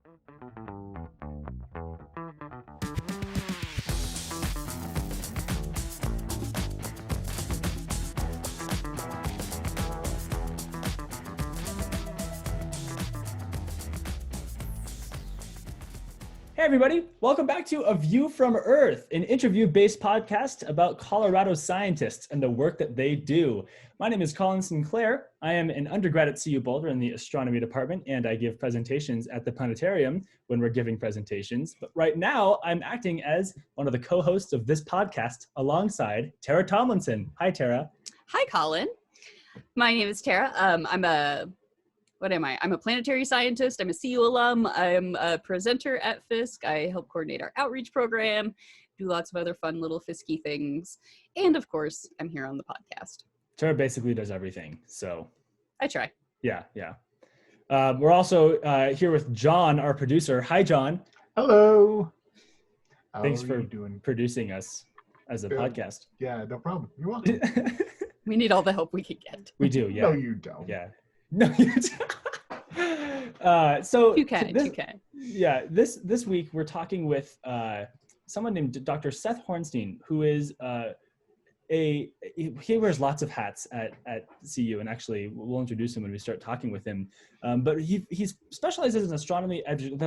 Hey everybody, welcome back to A View from Earth, an interview-based podcast about Colorado scientists and the work that they do. My name is Colin Sinclair. I am an undergrad at CU Boulder in the Astronomy department, and I give presentations at the planetarium when we're giving presentations. But right now, I'm acting as one of the co-hosts of this podcast alongside Tara Tomlinson. Hi, Tara. Hi, Colin. My name is Tara. What am I? I'm a planetary scientist. I'm a CU alum. I'm a presenter at Fiske. I help coordinate our outreach program, do lots of other fun little Fiske things. And of course, I'm here on the podcast. Tara basically does everything, so. I try. Yeah. We're also here with John, our producer. Hi, John. Hello. Thanks for producing us as a podcast. Yeah, no problem. You're welcome. We need all the help we can get. We do, yeah. No, you don't. Yeah. No, you don't. So you can. Yeah, this week we're talking with someone named Dr. Seth Hornstein, who is he wears lots of hats at CU, and actually we'll introduce him when we start talking with him. But he specializes in astronomy. I don't know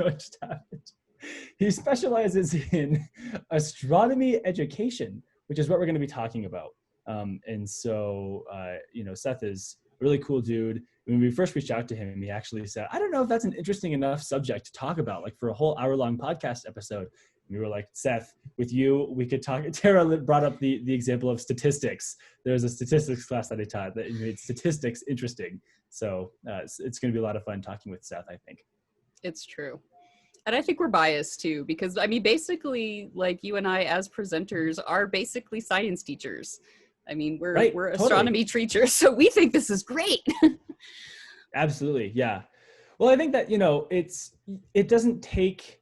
what just happened. He specializes in astronomy education, which is what we're going to be talking about. And so, Seth is a really cool dude. When we first reached out to him, he actually said, I don't know if that's an interesting enough subject to talk about, like for a whole hour-long podcast episode. And we were like, Seth, with you, we could talk. Tara brought up the example of statistics. There's a statistics class that I taught that made statistics interesting. So it's going to be a lot of fun talking with Seth, I think. It's true. And I think we're biased too, because I mean, basically, like you and I as presenters are basically science teachers. I mean, we're astronomy teachers, so we think this is great. Absolutely, yeah. Well, I think that, it doesn't take,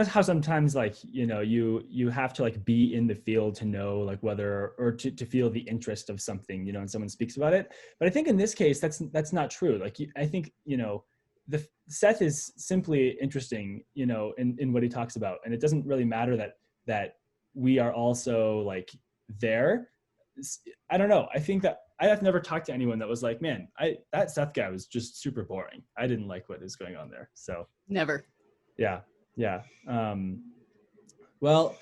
how sometimes you have to be in the field to know whether, or to feel the interest of something, and someone speaks about it. But I think in this case, that's not true. I think, Seth is simply interesting, in what he talks about. And it doesn't really matter that we are also there. I don't know. I think that I have never talked to anyone that was like, man, that Seth guy was just super boring. I didn't like what is going on there. So never. Yeah. Well,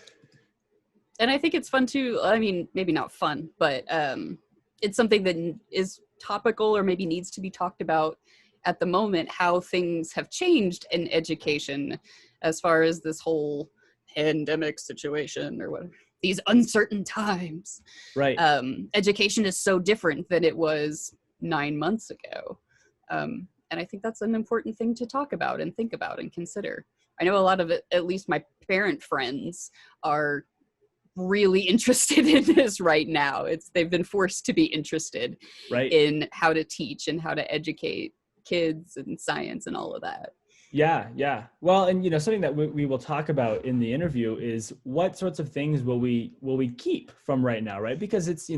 and I think it's fun too. I mean, maybe not fun, but it's something that is topical or maybe needs to be talked about at the moment, how things have changed in education as far as this whole pandemic situation or whatever. These uncertain times. Right. Education is so different than it was 9 months ago. And I think that's an important thing to talk about and think about and consider. I know a lot of it, at least my parent friends, are really interested in this right now. They've been forced to be interested in how to teach and how to educate kids and science and all of that. Yeah. Well, and something that we will talk about in the interview is what sorts of things will we keep from right now, right? Because it's,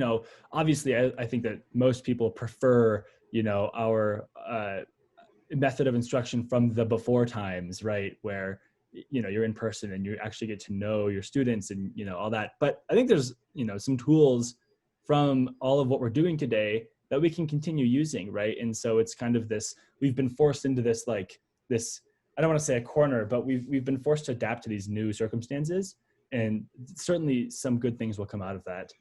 obviously I think that most people prefer, our method of instruction from the before times, right? Where, you're in person and you actually get to know your students and, all that. But I think there's, some tools from all of what we're doing today that we can continue using, right? And so it's kind of we've been forced into this, I don't want to say a corner, but we've been forced to adapt to these new circumstances, and certainly some good things will come out of that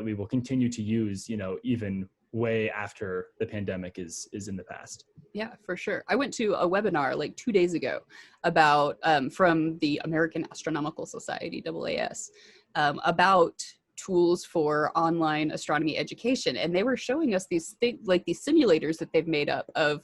we will continue to use, even way after the pandemic is in the past. Yeah, for sure. I went to a webinar 2 days ago about from the American Astronomical Society, AAS, about tools for online astronomy education, and they were showing us these things, these simulators that they've made up of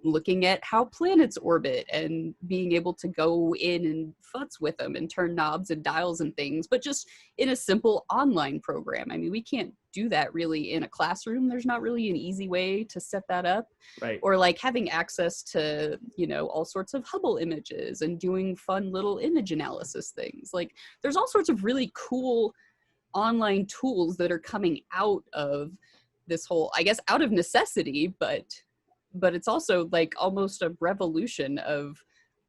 looking at how planets orbit and being able to go in and futz with them and turn knobs and dials and things, but just in a simple online program. I mean, we can't do that really in a classroom. There's not really an easy way to set that up. Right. Or having access to, all sorts of Hubble images and doing fun little image analysis things. There's all sorts of really cool online tools that are coming out of this whole, I guess, out of necessity, but but it's also like almost a revolution of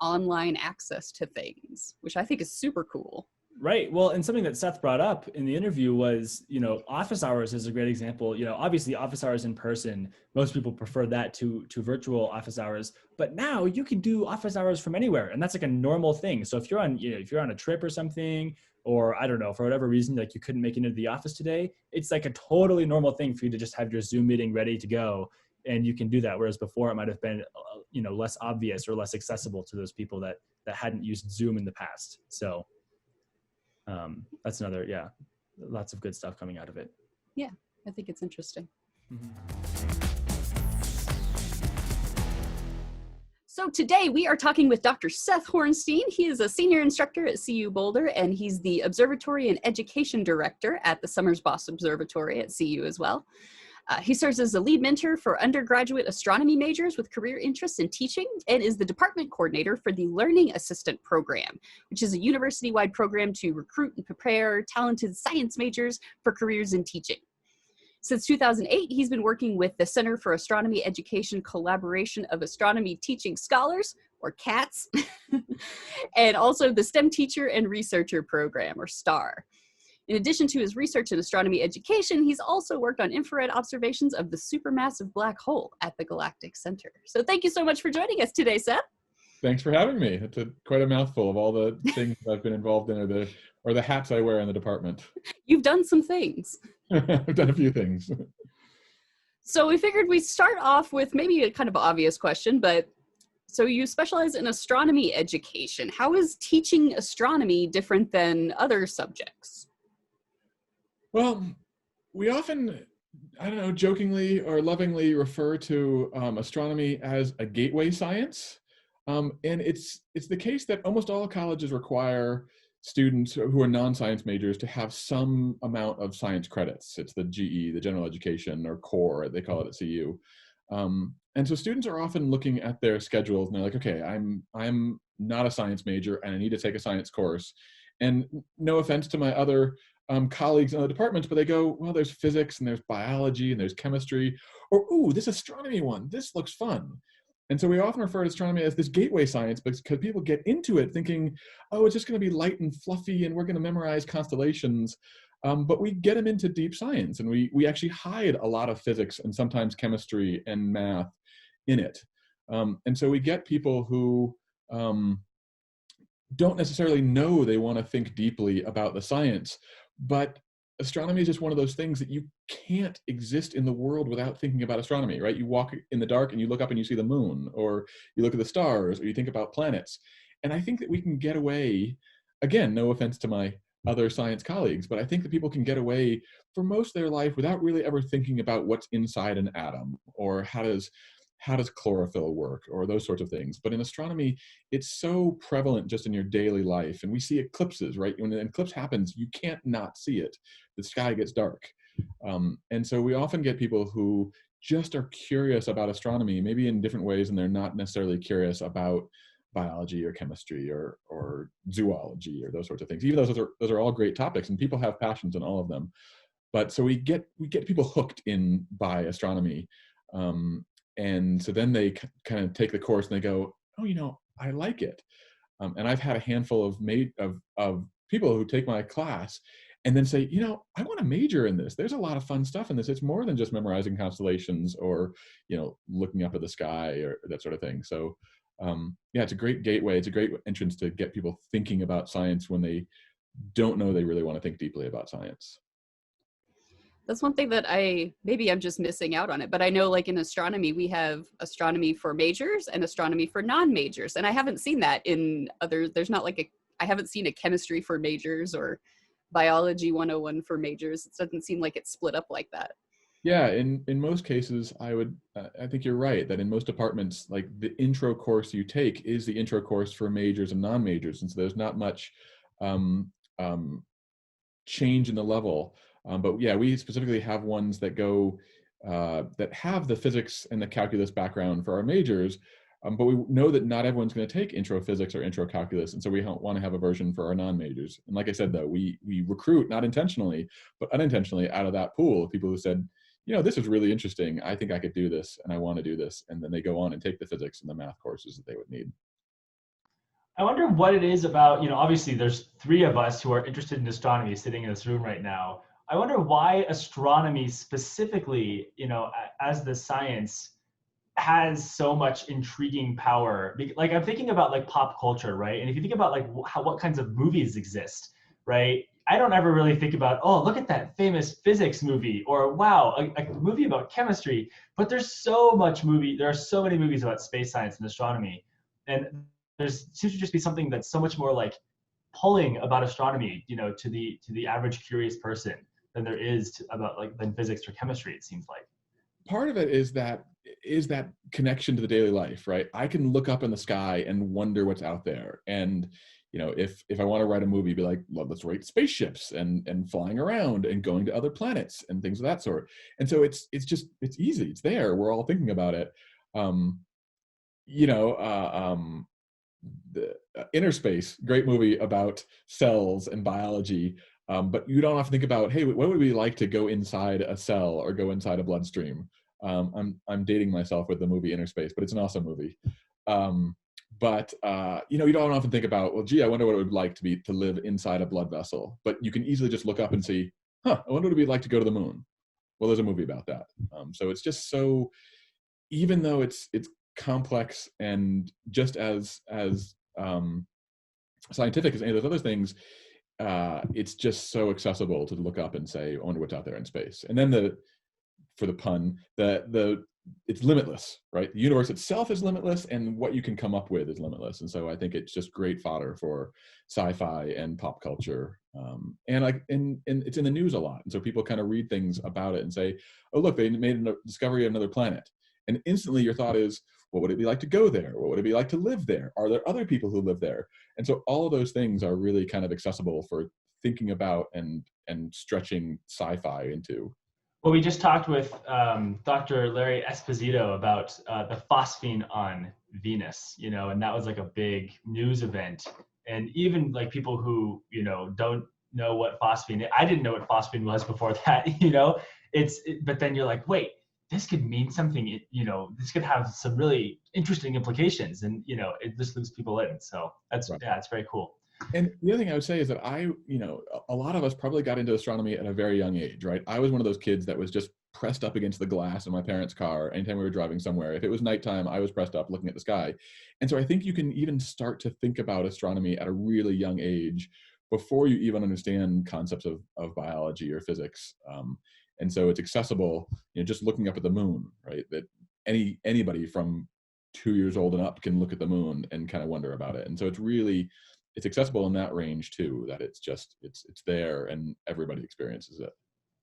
online access to things, which I think is super cool. Right. Well, and something that Seth brought up in the interview was, office hours is a great example. Obviously office hours in person, most people prefer that to virtual office hours, but now you can do office hours from anywhere. And that's like a normal thing. So if you're on, if you're on a trip or something, or I don't know, for whatever reason, like you couldn't make it into the office today, it's like a totally normal thing for you to just have your Zoom meeting ready to go. And you can do that. Whereas before it might've been, less obvious or less accessible to those people that hadn't used Zoom in the past. So that's another, lots of good stuff coming out of it. Yeah, I think it's interesting. Mm-hmm. So today we are talking with Dr. Seth Hornstein. He is a senior instructor at CU Boulder, and he's the Observatory and Education Director at the Sommers-Bausch Observatory at CU as well. He serves as a lead mentor for undergraduate astronomy majors with career interests in teaching, and is the department coordinator for the Learning Assistant Program, which is a university-wide program to recruit and prepare talented science majors for careers in teaching. Since 2008, he's been working with the Center for Astronomy Education Collaboration of Astronomy Teaching Scholars, or CATS, and also the STEM Teacher and Researcher Program, or STAR. In addition to his research in astronomy education, he's also worked on infrared observations of the supermassive black hole at the Galactic Center. So thank you so much for joining us today, Seth. Thanks for having me. It's quite a mouthful of all the things I've been involved in, or the hats I wear in the department. You've done some things. I've done a few things. So we figured we'd start off with maybe a kind of obvious question, but so you specialize in astronomy education. How is teaching astronomy different than other subjects? Well, we often, jokingly or lovingly refer to astronomy as a gateway science. And it's the case that almost all colleges require students who are non-science majors to have some amount of science credits. It's the GE, the general education, or core, they call it at CU. And so students are often looking at their schedules and they're like, okay, I'm not a science major and I need to take a science course. And no offense to my other colleagues in other departments, but they go, well, there's physics and there's biology and there's chemistry, or, ooh, this astronomy one, this looks fun. And so we often refer to astronomy as this gateway science because people get into it thinking, oh, it's just going to be light and fluffy and we're going to memorize constellations. But we get them into deep science, and we actually hide a lot of physics and sometimes chemistry and math in it. And so we get people who don't necessarily know they want to think deeply about the science, but astronomy is just one of those things that you can't exist in the world without thinking about astronomy, right? You walk in the dark and you look up and you see the moon, or you look at the stars, or you think about planets. And I think that we can get away, again, no offense to my other science colleagues, but I think that people can get away for most of their life without really ever thinking about what's inside an atom, or how does chlorophyll work, or those sorts of things. But in astronomy, it's so prevalent just in your daily life. And we see eclipses, right? When an eclipse happens, you can't not see it. The sky gets dark. And so we often get people who just are curious about astronomy, maybe in different ways, and they're not necessarily curious about biology or chemistry or zoology or those sorts of things. Even though those are all great topics, and people have passions in all of them. But so we get people hooked in by astronomy. And so then they kind of take the course and they go, oh, I like it. And I've had a handful of people who take my class and then say, I want to major in this. There's a lot of fun stuff in this. It's more than just memorizing constellations or, looking up at the sky or that sort of thing. So it's a great gateway. It's a great entrance to get people thinking about science when they don't know they really want to think deeply about science. That's one thing that maybe I'm just missing out on it, but I know like in astronomy, we have astronomy for majors and astronomy for non-majors. And I haven't seen that in there's not like I haven't seen a chemistry for majors or biology 101 for majors. It doesn't seem like it's split up like that. Yeah, in most cases, I think you're right that in most departments, like the intro course you take is the intro course for majors and non-majors. And so there's not much change in the level. But yeah, we specifically have ones that go that have the physics and the calculus background for our majors, but we know that not everyone's going to take intro physics or intro calculus, and so we want to have a version for our non-majors. And like I said, though, we recruit not intentionally, but unintentionally out of that pool of people who said, this is really interesting. I think I could do this and I want to do this. And then they go on and take the physics and the math courses that they would need. I wonder what it is about, obviously there's three of us who are interested in astronomy sitting in this room right now. I wonder why astronomy specifically, as the science has so much intriguing power. Like I'm thinking about like pop culture, right? And if you think about like what kinds of movies exist, right? I don't ever really think about, oh, look at that famous physics movie, or wow, a movie about chemistry. But there are so many movies about space science and astronomy. And seems to just be something that's so much more like pulling about astronomy, to the average curious person than there is than physics or chemistry, it seems like. Part of it is that connection to the daily life, right? I can look up in the sky and wonder what's out there. And, if I want to write a movie, be like, well, let's write spaceships and flying around and going to other planets and things of that sort. And so it's easy. It's there. We're all thinking about it. The Inner Space, great movie about cells and biology. But you don't often think about, hey, what would it be like to go inside a cell or go inside a bloodstream? I'm dating myself with the movie Inner Space, but it's an awesome movie. You don't often think about, well, gee, I wonder what it would like to live inside a blood vessel. But you can easily just look up and see, I wonder what it'd be like to go to the moon. Well, there's a movie about that. So it's just so, even though it's complex and just as scientific as any of those other things, it's just so accessible to look up and say, I wonder what's out there in space. And then for the pun, it's limitless, right? The universe itself is limitless, and what you can come up with is limitless. And so I think it's just great fodder for sci-fi and pop culture. And it's in the news a lot. And so people kind of read things about it and say, oh, look, they made a discovery of another planet. And instantly your thought is, what would it be like to go there? What would it be like to live there? Are there other people who live there? And so all of those things are really kind of accessible for thinking about and stretching sci-fi into. Well, we just talked with Dr. Larry Esposito about the phosphine on Venus, and that was like a big news event. And even like people who, don't know what phosphine, I didn't know what phosphine was before that, but then you're like, wait, this could mean something, this could have some really interesting implications, and, it just loops people in. So that's, right. Yeah, it's very cool. And the other thing I would say is that a lot of us probably got into astronomy at a very young age, right? I was one of those kids that was just pressed up against the glass in my parents' car anytime we were driving somewhere. If it was nighttime, I was pressed up looking at the sky. And so I think you can even start to think about astronomy at a really young age before you even understand concepts of biology or physics. And so it's accessible, just looking up at the moon, right? That anybody from 2 years old and up can look at the moon and kind of wonder about it. And so it's accessible in that range too, that it's there and everybody experiences it.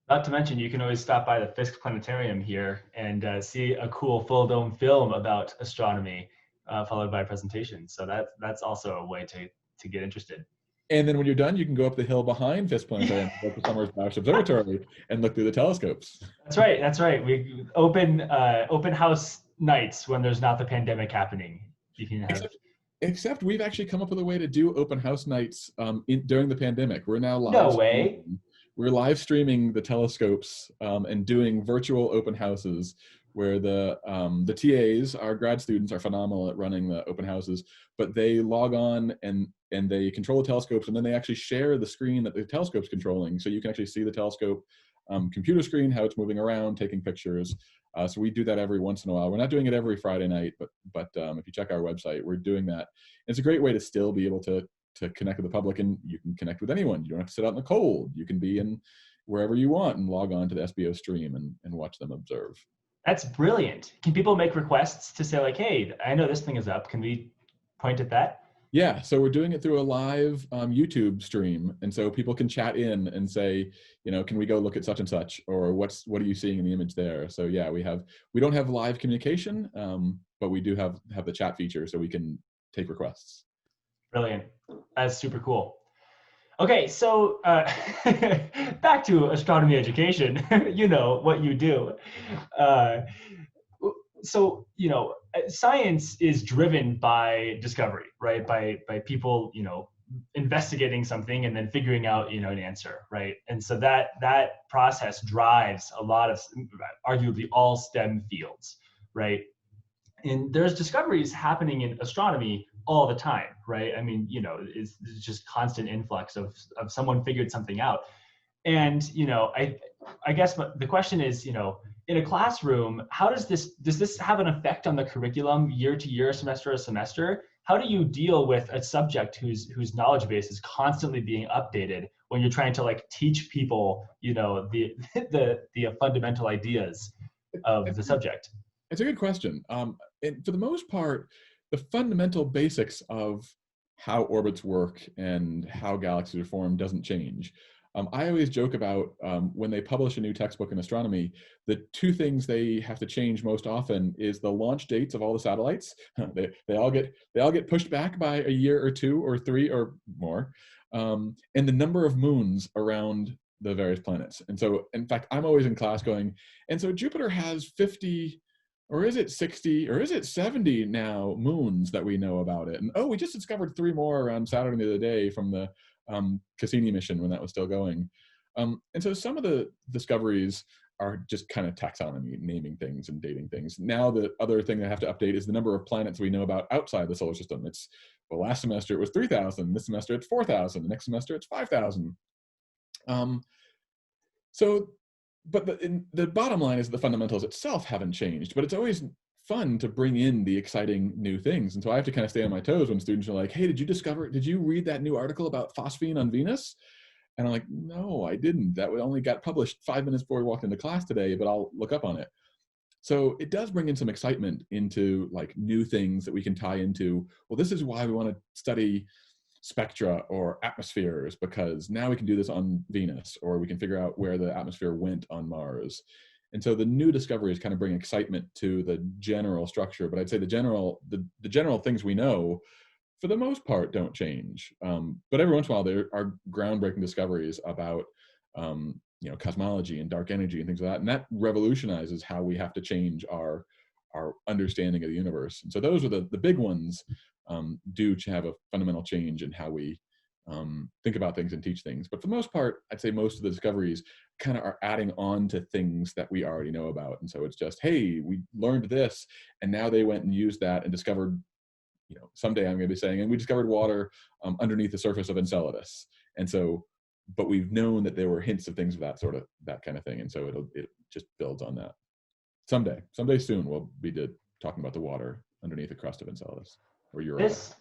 Not to mention, you can always stop by the Fiske Planetarium here and see a cool full dome film about astronomy, followed by a presentation. So that's also a way to get interested. And then when you're done, you can go up the hill behind Fiske Planetarium, go to Sommers-Bausch Observatory, and look through the telescopes. That's right. We open house nights when there's not the pandemic happening. You can have. Except we've actually come up with a way to do open house nights during the pandemic. We're now live. No way. We're live streaming the telescopes and doing virtual open houses where the TAs, our grad students, are phenomenal at running the open houses, but they log on and they control the telescopes, and then they actually share the screen that the telescope's controlling, so you can actually see the telescope computer screen, how it's moving around, taking pictures. So we do that every once in a while. We're not doing it every Friday night, but if you check our website, we're doing that. It's a great way to still be able to connect with the public, and you can connect with anyone. You don't have to sit out in the cold. You can be in wherever you want and log on to the SBO stream and watch them observe. That's brilliant. Can people make requests to say like, hey, I know this thing is up. Can we point at that? Yeah, so we're doing it through a live YouTube stream, and so people can chat in and say, can we go look at such and such, or what are you seeing in the image there? So yeah, we don't have live communication, but we do have the chat feature, so we can take requests. Brilliant. That's super cool. Okay, so back to astronomy education. You know what you do. So science is driven by discovery, right? By people, investigating something and then figuring out, an answer, right? And so that process drives a lot of arguably all STEM fields, right? And there's discoveries happening in astronomy all the time, right? I mean, it's just constant influx of someone figured something out. And, I guess the question is, in a classroom, how does this have an effect on the curriculum year to year, semester to semester? How do you deal with a subject whose knowledge base is constantly being updated when you're trying to like teach people, the fundamental ideas of the subject? It's a good question. And for the most part, the fundamental basics of how orbits work and how galaxies are formed doesn't change. I always joke about when they publish a new textbook in astronomy, the two things they have to change most often is the launch dates of all the satellites. They all get pushed back by a year or two or three or more, and the number of moons around the various planets. And so, in fact, I'm always in class going, and so Jupiter has 50, or is it 60, or is it 70 now moons that we know about it? And oh, we just discovered 3 more around Saturn the other day from the Cassini mission when that was still going. And so some of the discoveries are just kind of taxonomy, naming things and dating things. Now the other thing I have to update is the number of planets we know about outside the solar system. Well, last semester it was 3,000, this semester it's 4,000, the next semester it's 5,000. But the bottom line is the fundamentals itself haven't changed, but it's always fun to bring in the exciting new things. And so I have to kind of stay on my toes when students are like, hey, did you read that new article about phosphine on Venus? And I'm like, no, I didn't. That only got published 5 minutes before we walked into class today, but I'll look up on it. So it does bring in some excitement into like new things that we can tie into, well, this is why we want to study spectra or atmospheres, because now we can do this on Venus, or we can figure out where the atmosphere went on Mars. And so the new discoveries kind of bring excitement to the general structure, but I'd say the general things we know, for the most part, don't change. But every once in a while, there are groundbreaking discoveries about cosmology and dark energy and things like that, and that revolutionizes how we have to change our understanding of the universe. And so those are the big ones. Do have a fundamental change in how we think about things and teach things. But for the most part, I'd say most of the discoveries kind of are adding on to things that we already know about. And so it's just, hey, we learned this, and now they went and used that and discovered, someday I'm going to be saying, and we discovered water underneath the surface of Enceladus. And so, but we've known that there were hints of things of that kind of thing. And so it just builds on that. Someday soon, we'll be talking about the water underneath the crust of Enceladus. This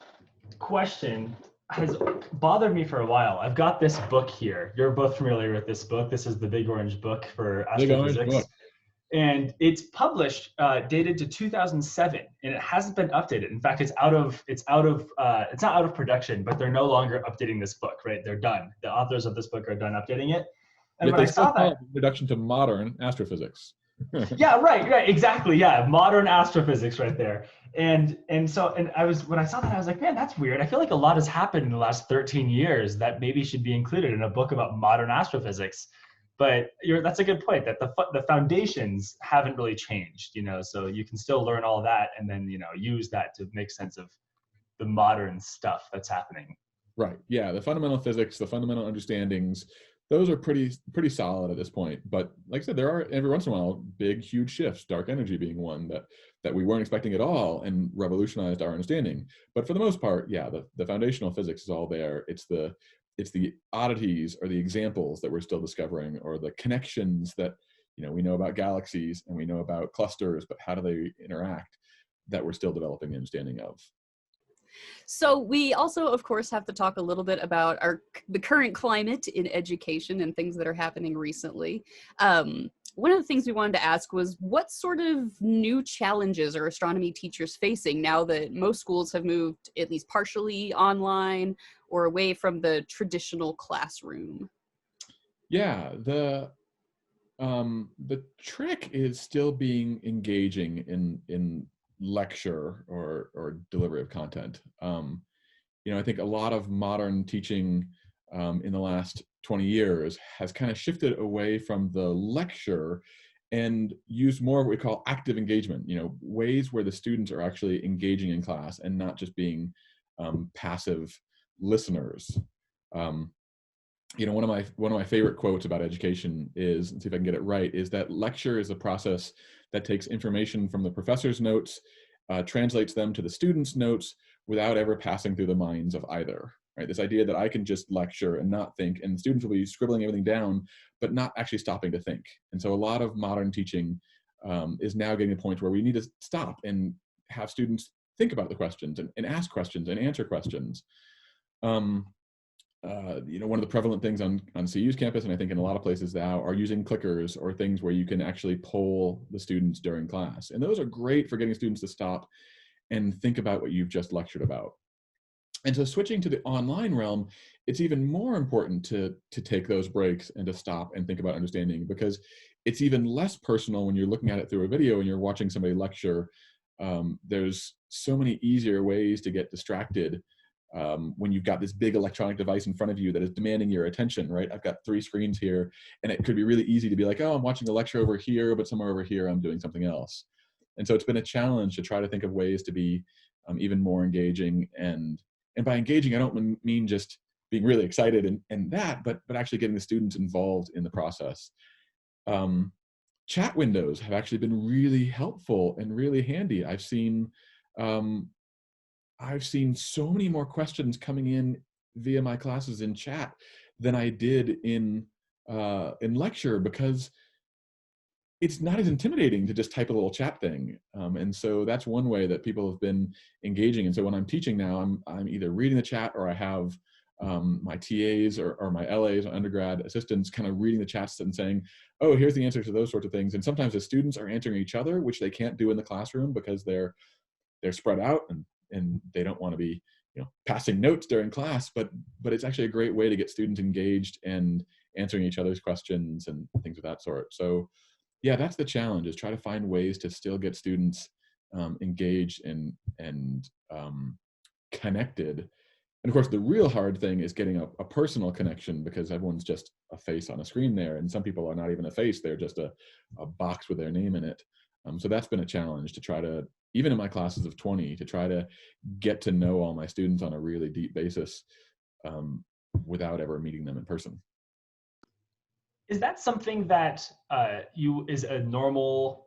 question has bothered me for a while. I've got this book here. You're both familiar with this book. This is the Big Orange Book for astrophysics. And it's published, dated to 2007, and it hasn't been updated. In fact, it's not out of production, but they're no longer updating this book, right? They're done. The authors of this book are done updating it. And when I saw that, Introduction to Modern Astrophysics. Yeah, right, exactly. Yeah, modern astrophysics right there. And when I saw that, I was like, man, that's weird. I feel like a lot has happened in the last 13 years that maybe should be included in a book about modern astrophysics. But that's a good point, that the foundations haven't really changed, so you can still learn all that and then, use that to make sense of the modern stuff that's happening. Right. Yeah. The fundamental physics, the fundamental understandings, those are pretty solid at this point. But like I said, there are every once in a while big, huge shifts, dark energy being one that we weren't expecting at all and revolutionized our understanding. But for the most part, yeah, the foundational physics is all there. It's the oddities or the examples that we're still discovering, or the connections that, we know about galaxies and we know about clusters, but how do they interact, that we're still developing the understanding of. So we also, of course, have to talk a little bit about the current climate in education and things that are happening recently. One of the things we wanted to ask was, what sort of new challenges are astronomy teachers facing now that most schools have moved at least partially online or away from the traditional classroom? Yeah, the trick is still being engaging in lecture or delivery of content. I think a lot of modern teaching in the last 20 years has kind of shifted away from the lecture and used more of what we call active engagement, ways where the students are actually engaging in class and not just being passive listeners. One of my favorite quotes about education is, and see if I can get it right, is that lecture is a process that takes information from the professor's notes, translates them to the student's notes without ever passing through the minds of either. Right? This idea that I can just lecture and not think, and students will be scribbling everything down, but not actually stopping to think. And so a lot of modern teaching is now getting to the point where we need to stop and have students think about the questions and ask questions and answer questions. One of the prevalent things on CU's campus, and I think in a lot of places now, are using clickers or things where you can actually poll the students during class. And those are great for getting students to stop and think about what you've just lectured about. And so switching to the online realm, it's even more important to take those breaks and to stop and think about understanding, because it's even less personal when you're looking at it through a video and you're watching somebody lecture. There's so many easier ways to get distracted when you've got this big electronic device in front of you that is demanding your attention, right? I've got 3 screens here, and it could be really easy to be like, oh, I'm watching a lecture over here, but somewhere over here, I'm doing something else. And so it's been a challenge to try to think of ways to be even more engaging. And by engaging, I don't mean just being really excited and that, but actually getting the students involved in the process. Chat windows have actually been really helpful and really handy. I've seen so many more questions coming in via my classes in chat than I did in lecture, because it's not as intimidating to just type a little chat thing. And so that's one way that people have been engaging. And so when I'm teaching now, I'm either reading the chat, or I have my TAs or my LAs, or undergrad assistants, kind of reading the chats and saying, oh, here's the answer to those sorts of things. And sometimes the students are answering each other, which they can't do in the classroom because they're spread out and they don't want to be passing notes during class, but it's actually a great way to get students engaged and answering each other's questions and things of that sort. So yeah, that's the challenge, is try to find ways to still get students engaged and connected. And of course, the real hard thing is getting a personal connection, because everyone's just a face on a screen there, and some people are not even a face, they're just a box with their name in it. So that's been a challenge to try to, even in my classes of 20, to try to get to know all my students on a really deep basis without ever meeting them in person. Is that something that is a normal,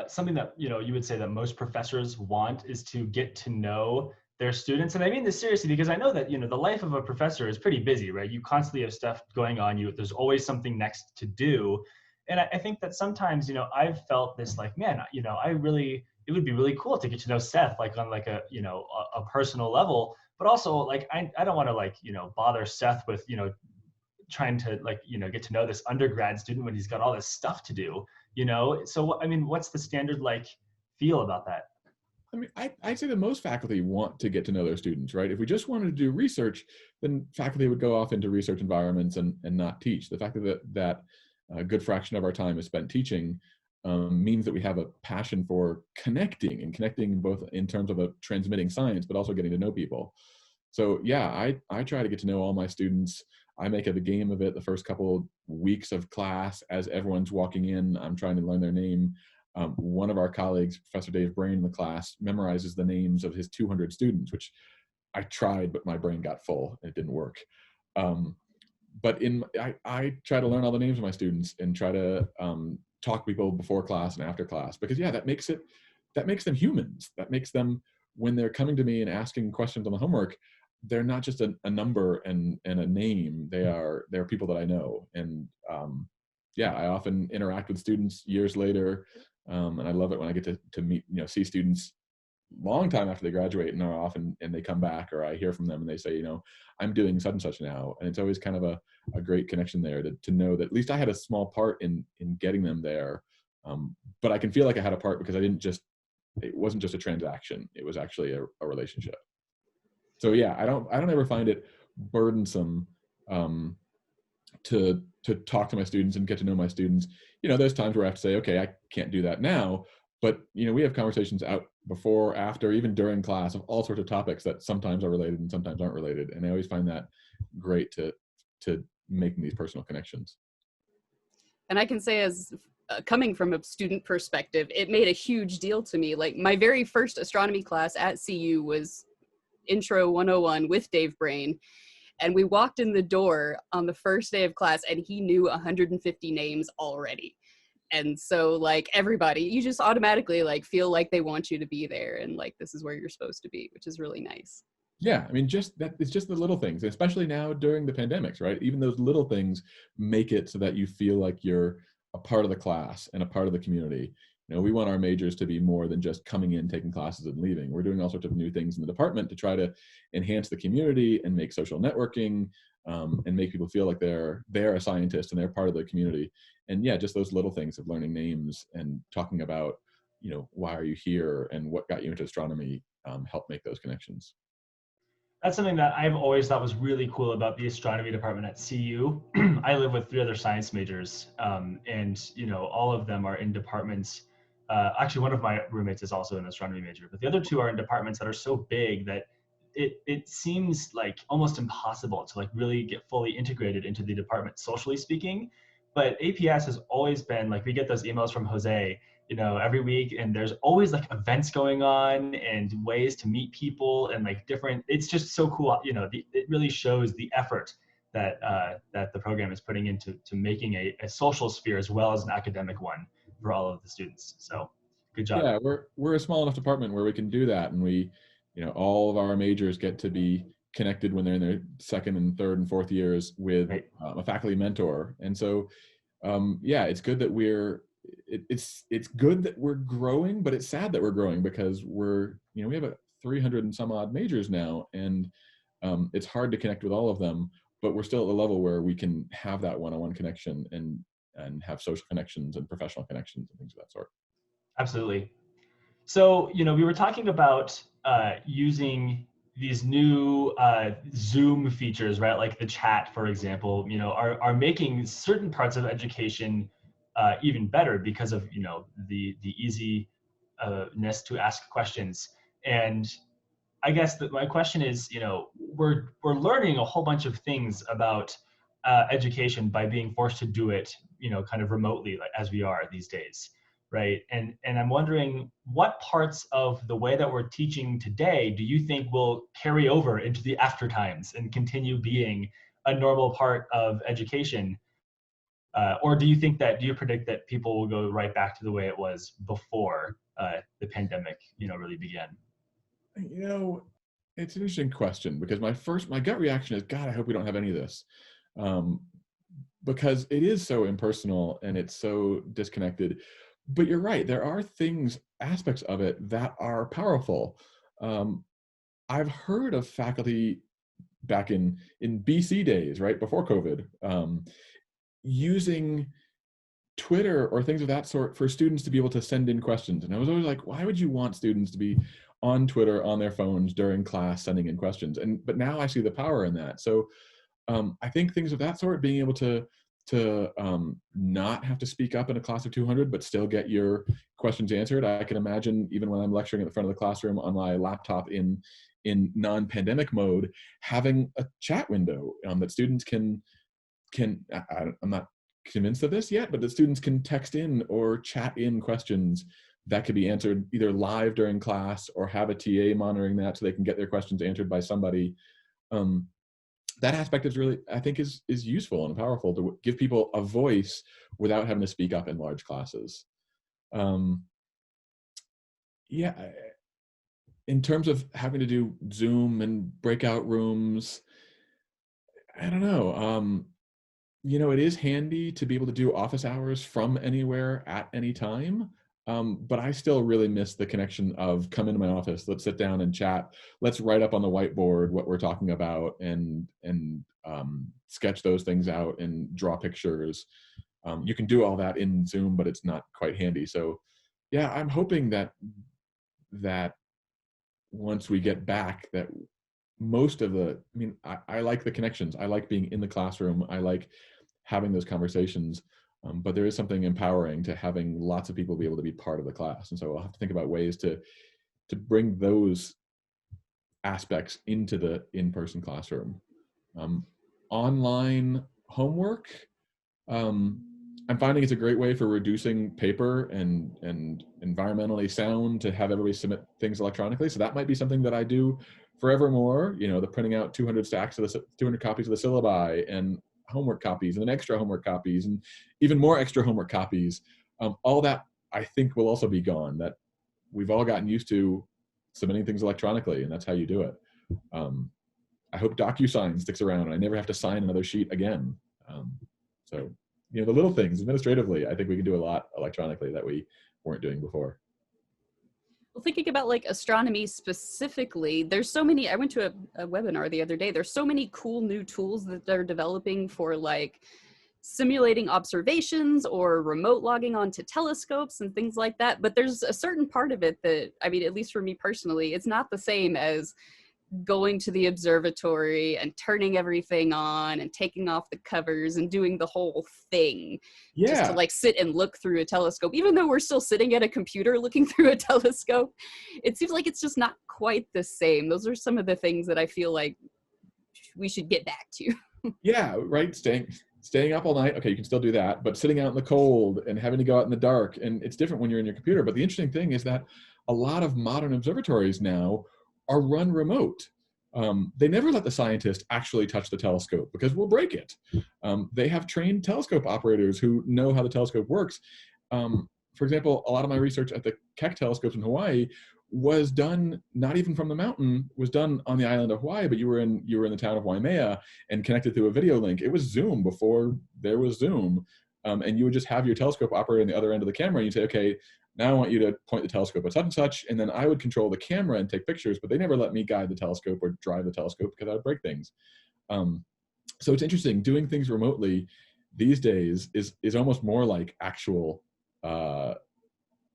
something that you would say that most professors want, is to get to know their students? And I mean this seriously, because I know that the life of a professor is pretty busy, right? You constantly have stuff going on. There's always something next to do, and I think that sometimes I've felt this like, man, it would be really cool to get to know Seth like on like a personal level, but also like I don't want to like bother Seth with trying to get to know this undergrad student when he's got all this stuff to do, So I mean, what's the standard like feel about that? I mean, I'd say that most faculty want to get to know their students, right? If we just wanted to do research, then faculty would go off into research environments and not teach. The fact that a good fraction of our time is spent teaching means that we have a passion for connecting both in terms of transmitting science, but also getting to know people. So yeah, I try to get to know all my students. I make a game of it the first couple weeks of class. As everyone's walking in, I'm trying to learn their name. One of our colleagues, Professor Dave Brain, in the class memorizes the names of his 200 students, which I tried, but my brain got full. It didn't work. But I try to learn all the names of my students and try to talk to people before class and after class, because yeah, that makes them humans. That makes them, when they're coming to me and asking questions on the homework, they're not just a number and a name. They're people that I know. And yeah, I often interact with students years later, and I love it when I get to meet, see students long time after they graduate and are often, and they come back, or I hear from them and they say, I'm doing such and such now. And it's always kind of a great connection there to know that at least I had a small part in getting them there. But I can feel like I had a part because it wasn't just a transaction. It was actually a relationship. So yeah, I don't ever find it burdensome to talk to my students and get to know my students. There's times where I have to say, okay, I can't do that now, but we have conversations out before, after, even during class, of all sorts of topics that sometimes are related and sometimes aren't related. And I always find that great to making these personal connections. And I can say, as coming from a student perspective, it made a huge deal to me. Like, my very first astronomy class at CU was Intro 101 with Dave Brain. And we walked in the door on the first day of class and he knew 150 names already. And so like everybody, you just automatically like feel like they want you to be there and like this is where you're supposed to be, which is really nice. Yeah, I mean, just that, it's just the little things, especially now during the pandemics, right? Even those little things make it so that you feel like you're a part of the class and a part of the community. You know, we want our majors to be more than just coming in, taking classes and leaving. We're doing all sorts of new things in the department to try to enhance the community and make social networking and make people feel like they're a scientist and they're part of the community. And yeah, just those little things of learning names and talking about, you know, why are you here and what got you into astronomy help make those connections. That's something that I've always thought was really cool about the astronomy department at CU. I live with 3 other science majors, and you know, all of them are in departments. Actually, one of my roommates is also an astronomy major, but the other 2 are in departments that are so big that it seems like almost impossible to like really get fully integrated into the department, socially speaking. But APS has always been like, we get those emails from Jose, you know, every week, and there's always like events going on and ways to meet people and like different, it's just so cool. You know, it really shows the effort that that the program is putting into making a social sphere as well as an academic one for all of the students. So good job. Yeah, we're a small enough department where we can do that, and we, you know, all of our majors get to be connected when they're in their 2nd and 3rd and 4th years with Right. a faculty mentor. And so yeah, it's good that it's good that we're growing, but it's sad that we're growing because we're, you know, we have 300 and some odd majors now, and it's hard to connect with all of them, but we're still at the level where we can have that one-on-one connection and have social connections and professional connections and things of that sort. Absolutely. So, you know, we were talking about using these new Zoom features, right? Like the chat, for example, you know, are making certain parts of education even better because of, you know, the easiness to ask questions. And I guess that my question is, you know, we're learning a whole bunch of things about education by being forced to do it, you know, kind of remotely, like as we are these days, right? And I'm wondering what parts of the way that we're teaching today do you think will carry over into the after times and continue being a normal part of education? Or do you predict that people will go right back to the way it was before the pandemic, you know, really began? You know, it's an interesting question because my gut reaction is, God, I hope we don't have any of this, because it is so impersonal and it's so disconnected. But you're right, there are aspects of it that are powerful. I've heard of faculty back in BC days, right before COVID, using Twitter or things of that sort for students to be able to send in questions. And I was always like, why would you want students to be on Twitter on their phones during class sending in questions? But now I see the power in that. So I think things of that sort, being able to not have to speak up in a class of 200, but still get your questions answered. I can imagine even when I'm lecturing at the front of the classroom on my laptop in non-pandemic mode, having a chat window that students I'm not convinced of this yet, but the students can text in or chat in questions that could be answered either live during class or have a TA monitoring that so they can get their questions answered by somebody. That aspect is really, I think, is useful and powerful to give people a voice without having to speak up in large classes. Yeah, in terms of having to do Zoom and breakout rooms, I don't know. You know, it is handy to be able to do office hours from anywhere at any time. But I still really miss the connection of come into my office, let's sit down and chat. Let's write up on the whiteboard what we're talking about and sketch those things out and draw pictures. You can do all that in Zoom, but it's not quite handy. So yeah, I'm hoping that once we get back, that most of I like the connections. I like being in the classroom. I like having those conversations. But there is something empowering to having lots of people be able to be part of the class. And so I'll have to think about ways to bring those aspects into the in-person classroom. Online homework, I'm finding it's a great way for reducing paper and environmentally sound to have everybody submit things electronically. So that might be something that I do forevermore. You know, the printing out 200 stacks of the 200 copies of the syllabi and homework copies and then extra homework copies and even more extra homework copies. All that I think will also be gone. That we've all gotten used to submitting things electronically, and that's how you do it. I hope DocuSign sticks around and I never have to sign another sheet again. So, you know, the little things administratively, I think we can do a lot electronically that we weren't doing before. Well, thinking about like astronomy specifically, there's so many, I went to a webinar the other day, there's so many cool new tools that they're developing for like simulating observations or remote logging onto telescopes and things like that. But there's a certain part of it that, I mean, at least for me personally, it's not the same as going to the observatory and turning everything on and taking off the covers and doing the whole thing. Yeah. Just to like sit and look through a telescope. Even though we're still sitting at a computer looking through a telescope, it seems like it's just not quite the same. Those are some of the things that I feel like we should get back to. Yeah, right. Staying up all night. Okay, you can still do that, but sitting out in the cold and having to go out in the dark, and it's different when you're in your computer. But the interesting thing is that a lot of modern observatories now are run remote. They never let the scientist actually touch the telescope because we'll break it. They have trained telescope operators who know how the telescope works. For example, a lot of my research at the Keck telescopes in Hawaii was done not even from the mountain, was done on the island of Hawaii, but you were in the town of Waimea and connected through a video link. It was Zoom before there was Zoom. And you would just have your telescope operator on the other end of the camera and you'd say, okay, now I want you to point the telescope at such and such, and then I would control the camera and take pictures, but they never let me guide the telescope or drive the telescope because I would break things. So it's interesting, doing things remotely these days is almost more like actual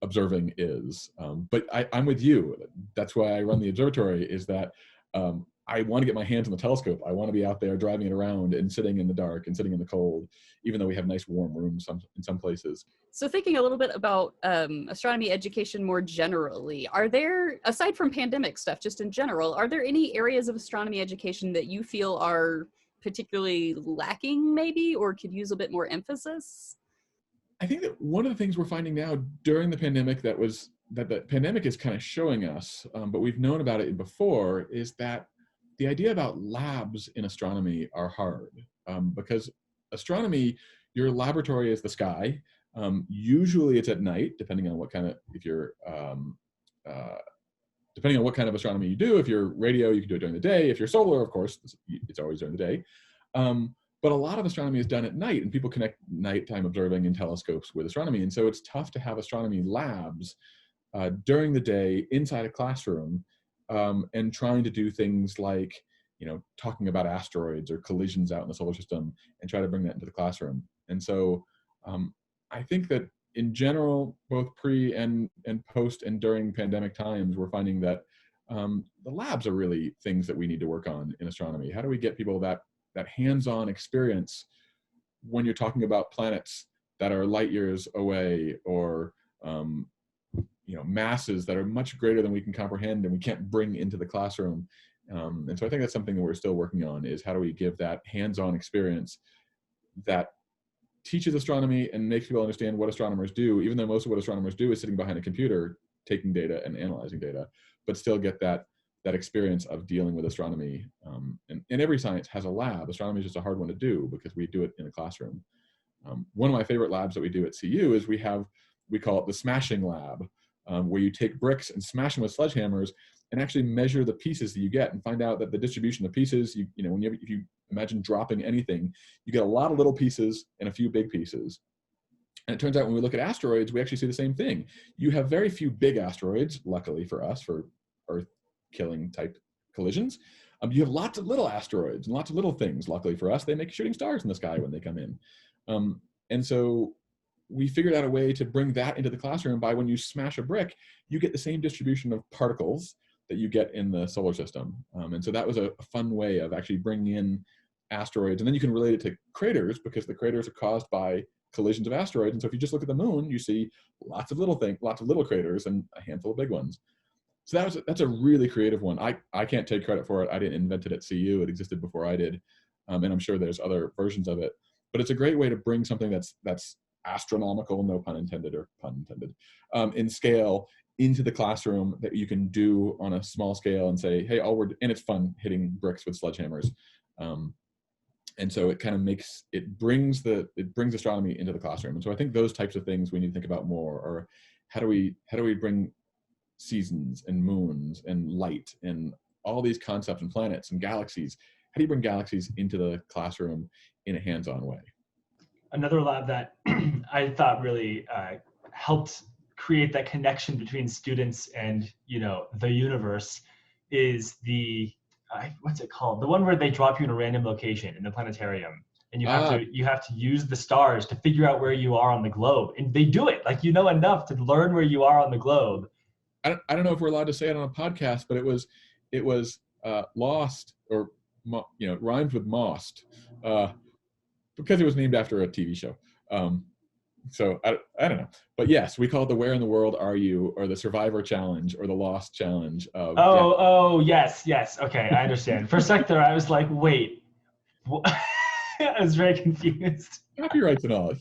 observing is. But I'm with you. That's why I run the observatory, is that I want to get my hands on the telescope. I want to be out there driving it around and sitting in the dark and sitting in the cold, even though we have nice warm rooms in some places. So thinking a little bit about astronomy education more generally, are there, aside from pandemic stuff, just in general, are there any areas of astronomy education that you feel are particularly lacking maybe, or could use a bit more emphasis? I think that one of the things we're finding now during the pandemic that the pandemic is kind of showing us, but we've known about it before, is that the idea about labs in astronomy are hard, because astronomy, your laboratory is the sky. Usually it's at night, depending on what kind of, depending on what kind of astronomy you do. If you're radio, you can do it during the day. If you're solar, of course, it's always during the day. But a lot of astronomy is done at night, and people connect nighttime observing in telescopes with astronomy. And so it's tough to have astronomy labs during the day inside a classroom, and trying to do things like, talking about asteroids or collisions out in the solar system and try to bring that into the classroom. And so I think that in general, both pre and post and during pandemic times, we're finding that the labs are really things that we need to work on in astronomy. How do we get people that hands-on experience when you're talking about planets that are light years away, or masses that are much greater than we can comprehend and we can't bring into the classroom. And so I think that's something that we're still working on, is how do we give that hands-on experience that teaches astronomy and makes people understand what astronomers do, even though most of what astronomers do is sitting behind a computer taking data and analyzing data, but still get that experience of dealing with astronomy. And every science has a lab. Astronomy is just a hard one to do because we do it in a classroom. One of my favorite labs that we do at CU is we call it the smashing lab, where you take bricks and smash them with sledgehammers and actually measure the pieces that you get and find out that the distribution of pieces, if you imagine dropping anything, you get a lot of little pieces and a few big pieces. And it turns out when we look at asteroids, we actually see the same thing. You have very few big asteroids, luckily for us, for Earth-killing type collisions. You have lots of little asteroids and lots of little things, luckily for us. They make shooting stars in the sky when they come in. And so we figured out a way to bring that into the classroom by, when you smash a brick, you get the same distribution of particles that you get in the solar system. And so that was a fun way of actually bringing in asteroids. And then you can relate it to craters, because the craters are caused by collisions of asteroids. And so if you just look at the moon, you see lots of little craters and a handful of big ones. So that's a really creative one. I can't take credit for it. I didn't invent it at CU. It existed before I did. And I'm sure there's other versions of it. But it's a great way to bring something that's astronomical, no pun intended or pun intended, in scale into the classroom that you can do on a small scale and say, hey, and it's fun hitting bricks with sledgehammers. And so it kind of brings astronomy into the classroom. And so I think those types of things we need to think about more, or how do we bring seasons and moons and light and all these concepts and planets and galaxies, how do you bring galaxies into the classroom in a hands-on way? Another lab that I thought really helped create that connection between students and, the universe is what's it called? The one where they drop you in a random location in the planetarium, and you have to use the stars to figure out where you are on the globe. And they do it, like, enough to learn where you are on the globe. I don't know if we're allowed to say it on a podcast, but it was lost, or rhymes with most, because it was named after a TV show. So I don't know, but yes, we call it the "Where in the World Are You?" or the Survivor Challenge or the Lost Challenge. Yes. Okay, I understand. For a sec there, I was like, wait, I was very confused. Copyrights and all,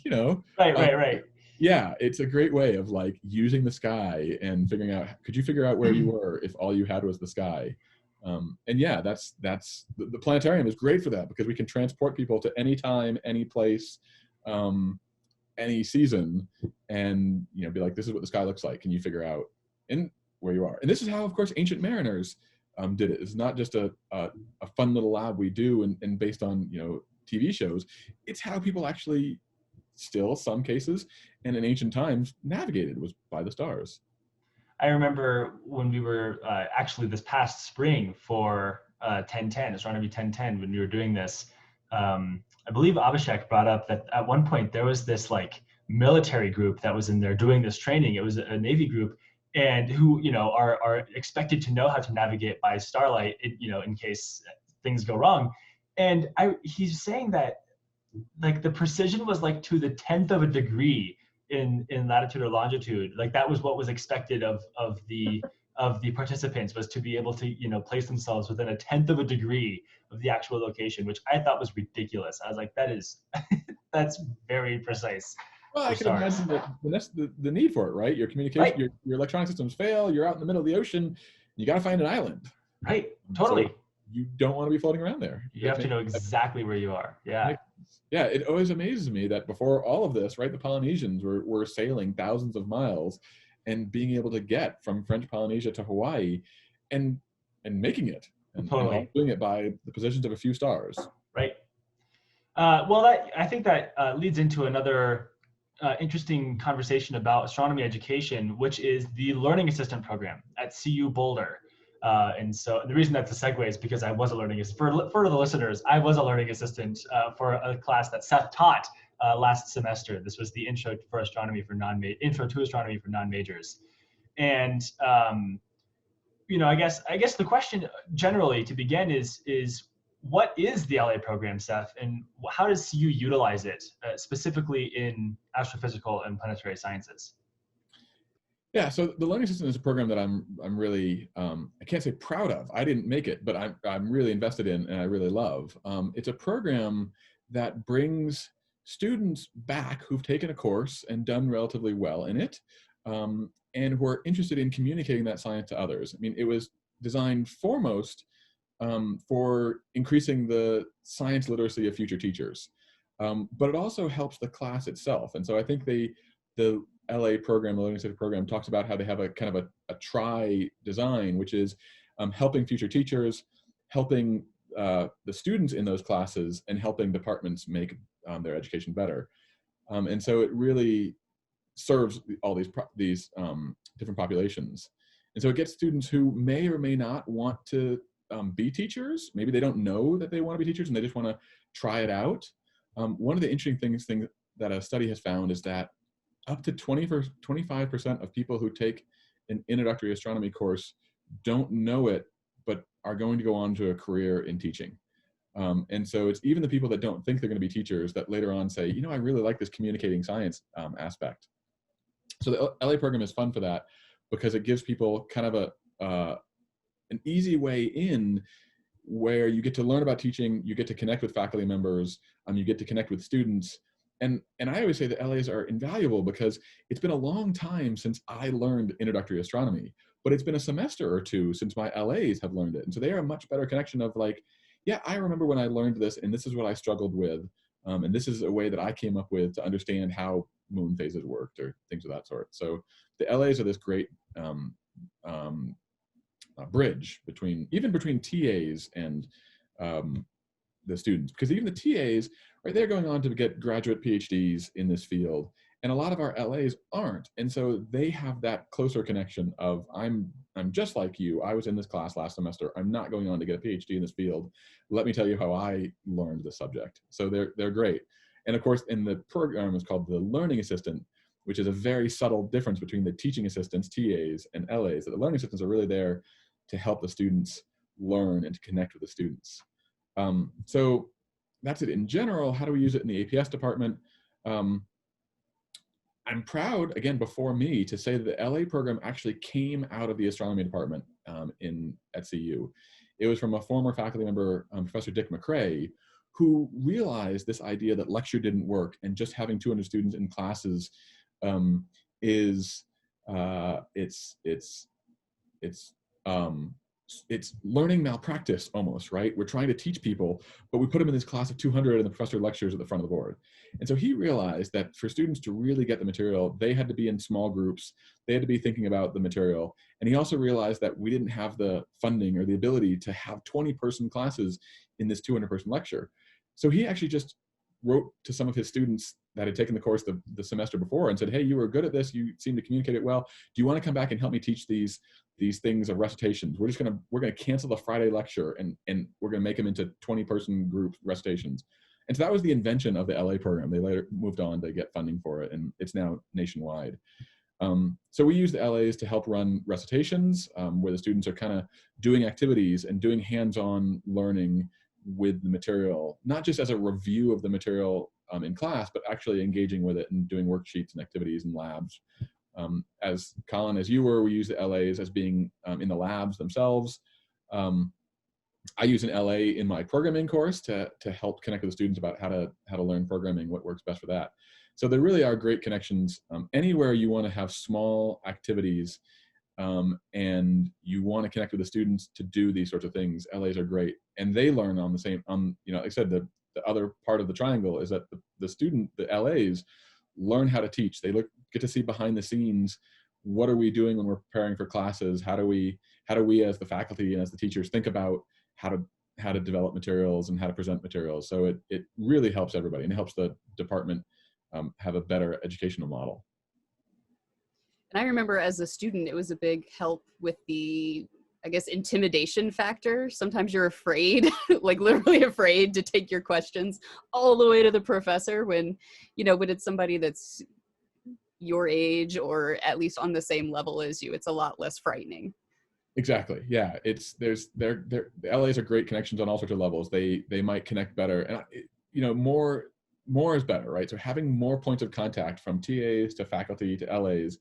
Right. Yeah, it's a great way of like using the sky and figuring out, could you figure out where you were if all you had was the sky? And yeah, that's the planetarium is great for that, because we can transport people to any time, any place, any season, and be like, this is what the sky looks like. Can you figure out where you are? And this is how, of course, ancient mariners did it. It's not just a fun little lab we do and based on TV shows. It's how people actually still, some cases, and in ancient times, navigated was by the stars. I remember when we were actually this past spring for 1010, Astronomy 1010, when we were doing this, I believe Abhishek brought up that at one point there was this like military group that was in there doing this training. It was a Navy group, and who are expected to know how to navigate by starlight, in case things go wrong. And he's saying that like the precision was like to the 10th of a degree in latitude or longitude. Like that was what was expected of the participants, was to be able to place themselves within a 10th of a degree of the actual location, which I thought was ridiculous. I was like, that's very precise. Well, I can imagine the need for it, right? Your communication, right. Your electronic systems fail, you're out in the middle of the ocean, you got to find an island. Right, totally. So you don't want to be floating around there. You have to know exactly where you are. Yeah. Yeah, it always amazes me that before all of this, right, the Polynesians were sailing thousands of miles and being able to get from French Polynesia to Hawaii and making it. And doing it by the positions of a few stars. Right. Well, I think that leads into another interesting conversation about astronomy education, which is the Learning Assistant program at CU Boulder. And so the reason that's a segue is because I was a learning assistant. For the listeners, I was a learning assistant for a class that Seth taught last semester. This was the Intro to Astronomy for non-majors. And I guess the question generally to begin is what is the LA program, Seth, and how does CU utilize it specifically in astrophysical and planetary sciences? Yeah, so the Learning Assistant is a program that I'm really I can't say proud of. I didn't make it, but I'm really invested in and I really love. It's a program that brings students back who've taken a course and done relatively well in it, and who are interested in communicating that science to others. I mean, it was designed foremost for increasing the science literacy of future teachers, but it also helps the class itself. And so I think the LA program, the Learning Assistant program, talks about how they have a kind of a try design, which is helping future teachers, helping the students in those classes, and helping departments make their education better. And so it really serves all these different populations. And so it gets students who may or may not want to be teachers. Maybe they don't know that they want to be teachers and they just want to try it out. One of the interesting things that a study has found is that up to 25% of people who take an introductory astronomy course don't know it, but are going to go on to a career in teaching. And so it's even the people that don't think they're going to be teachers that later on say, I really like this communicating science aspect. So the LA program is fun for that because it gives people kind of an easy way in where you get to learn about teaching, you get to connect with faculty members, you get to connect with students, And I always say that LAs are invaluable because it's been a long time since I learned introductory astronomy, but it's been a semester or two since my LAs have learned it. And so they are a much better connection of like, yeah, I remember when I learned this and this is what I struggled with. And this is a way that I came up with to understand how moon phases worked or things of that sort. So the LAs are this great bridge between TAs and the students, because even the TAs, right, they're going on to get graduate PhDs in this field, and a lot of our LAs aren't, and so they have that closer connection of I'm just like you. I was in this class last semester. I'm not going on to get a PhD in this field. Let me tell you how I learned the subject. So they're great, and of course, in the program is called the Learning Assistant, which is a very subtle difference between the teaching assistants, TAs, and LAs. So the learning assistants are really there to help the students learn and to connect with the students. So that's it in general. How do we use it in the APS department? I'm proud, again, before me, to say that the LA program actually came out of the astronomy department at CU. It was from a former faculty member, Professor Dick McCrae, who realized this idea that lecture didn't work and just having 200 students in classes it's learning malpractice almost, right? We're trying to teach people, but we put them in this class of 200 and the professor lectures at the front of the board. And so he realized that for students to really get the material, they had to be in small groups. They had to be thinking about the material. And he also realized that we didn't have the funding or the ability to have 20-person classes in this 200-person lecture. So he actually just wrote to some of his students that had taken the course the semester before and said, hey, you were good at this. You seem to communicate it well. Do you want to come back and help me teach these things of recitations? We're going to cancel the Friday lecture and we're going to make them into 20-person group recitations. And so that was the invention of the LA program. They later moved on to get funding for it, and it's now nationwide. So we use the LAs to help run recitations where the students are kind of doing activities and doing hands-on learning with the material, not just as a review of the material in class, but actually engaging with it and doing worksheets and activities and labs. As Colin, as you were, we use the LAs as being in the labs themselves. I use an LA in my programming course to help connect with the students about how to learn programming, what works best for that. So there really are great connections. Anywhere you want to have small activities and you want to connect with the students to do these sorts of things, LAs are great. And they learn on the same, like I said, the other part of the triangle is that the LAs learn how to teach. They get to see behind the scenes. What are we doing when we're preparing for classes? How do we as the faculty and as the teachers think about how to develop materials and how to present materials? So it really helps everybody, and it helps the department have a better educational model. And I remember as a student, it was a big help with the, I guess, intimidation factor. Sometimes you're afraid, like literally afraid to take your questions all the way to the professor when it's somebody that's your age or at least on the same level as you. It's a lot less frightening. Exactly. Yeah. The LAs are great connections on all sorts of levels. They might connect better, and more is better, right? So having more points of contact from TAs to faculty to LAs.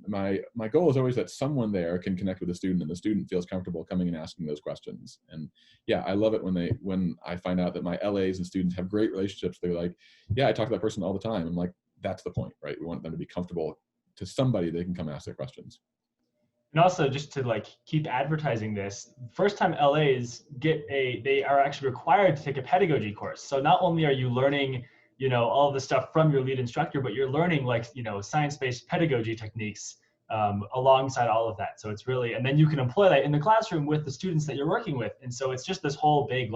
My goal is always that someone there can connect with the student and the student feels comfortable coming and asking those questions. And yeah, I love it when I find out that my LAs and students have great relationships. They're like, yeah, I talk to that person all the time. I'm like, that's the point, right? We want them to be comfortable to somebody they can come ask their questions. And also, just to keep advertising this, first-time LAs they are actually required to take a pedagogy course. So not only are you learning all of the stuff from your lead instructor, but you're learning science-based pedagogy techniques alongside all of that. So it's really, and then you can employ that in the classroom with the students that you're working with. And so it's just this whole big,